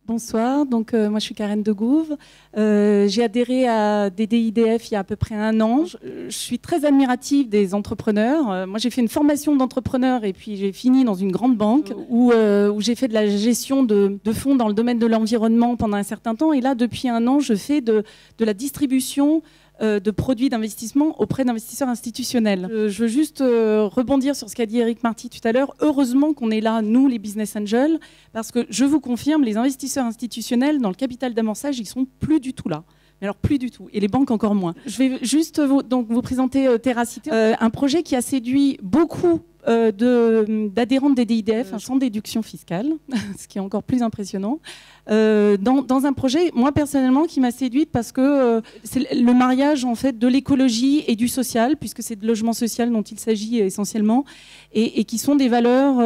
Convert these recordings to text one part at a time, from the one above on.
Bonsoir, moi je suis Karen Degouve. J'ai adhéré à DDIDF il y a à peu près un an. Je suis très admirative des entrepreneurs. Moi j'ai fait une formation d'entrepreneur et puis j'ai fini dans une grande banque où j'ai fait de la gestion de fonds dans le domaine de l'environnement pendant un certain temps. Et là depuis un an je fais de la distribution de produits d'investissement auprès d'investisseurs institutionnels. Je veux juste rebondir sur ce qu'a dit Eric Marty tout à l'heure. Heureusement qu'on est là, nous, les business angels, parce que je vous confirme, les investisseurs institutionnels dans le capital d'amorçage, ils sont plus du tout là. Mais alors plus du tout, et les banques encore moins. Je vais juste vous présenter Terracité, un projet qui a séduit beaucoup d'adhérents de DDIDF sans déduction fiscale, ce qui est encore plus impressionnant. Dans un projet, moi personnellement, qui m'a séduite parce que c'est le mariage en fait de l'écologie et du social, puisque c'est de logement social dont il s'agit essentiellement, et qui sont des valeurs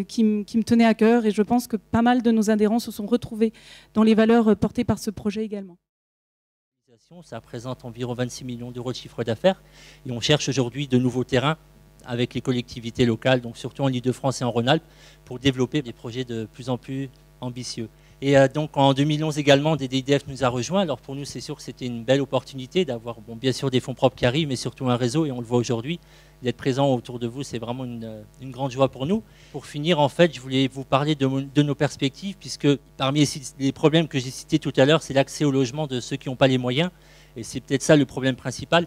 qui me tenaient à cœur, et je pense que pas mal de nos adhérents se sont retrouvés dans les valeurs portées par ce projet également. Ça représente environ 26 millions d'euros de chiffre d'affaires et on cherche aujourd'hui de nouveaux terrains avec les collectivités locales, donc surtout en Île-de-France et en Rhône-Alpes, pour développer des projets de plus en plus ambitieux. Et donc en 2011 également, DDIDF nous a rejoints. Alors pour nous, c'est sûr que c'était une belle opportunité d'avoir bien sûr des fonds propres qui arrivent, mais surtout un réseau, et on le voit aujourd'hui. D'être présent autour de vous, c'est vraiment une grande joie pour nous. Pour finir, en fait, je voulais vous parler de nos perspectives, puisque parmi les problèmes que j'ai cités tout à l'heure, c'est l'accès au logement de ceux qui n'ont pas les moyens. Et c'est peut-être ça le problème principal.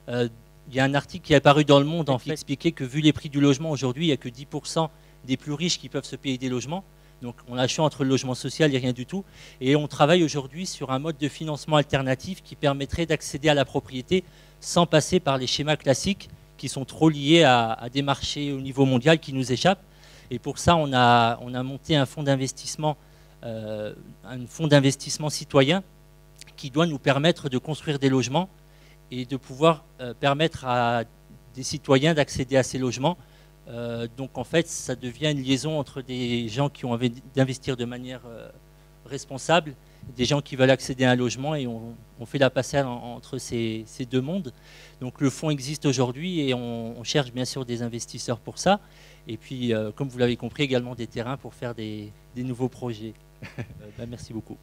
Il y a un article qui est apparu dans Le Monde qui expliquait que vu les prix du logement aujourd'hui, il n'y a que 10% des plus riches qui peuvent se payer des logements. Donc on a le choix entre le logement social et rien du tout. Et on travaille aujourd'hui sur un mode de financement alternatif qui permettrait d'accéder à la propriété sans passer par les schémas classiques qui sont trop liés à des marchés au niveau mondial qui nous échappent. Et pour ça, on a monté un fonds d'investissement citoyen qui doit nous permettre de construire des logements et de pouvoir permettre à des citoyens d'accéder à ces logements. Donc en fait, ça devient une liaison entre des gens qui ont envie d'investir de manière responsable, des gens qui veulent accéder à un logement, et on fait la passerelle entre ces deux mondes. Donc le fonds existe aujourd'hui et on cherche bien sûr des investisseurs pour ça. Et puis, comme vous l'avez compris, également des terrains pour faire des nouveaux projets. Merci beaucoup.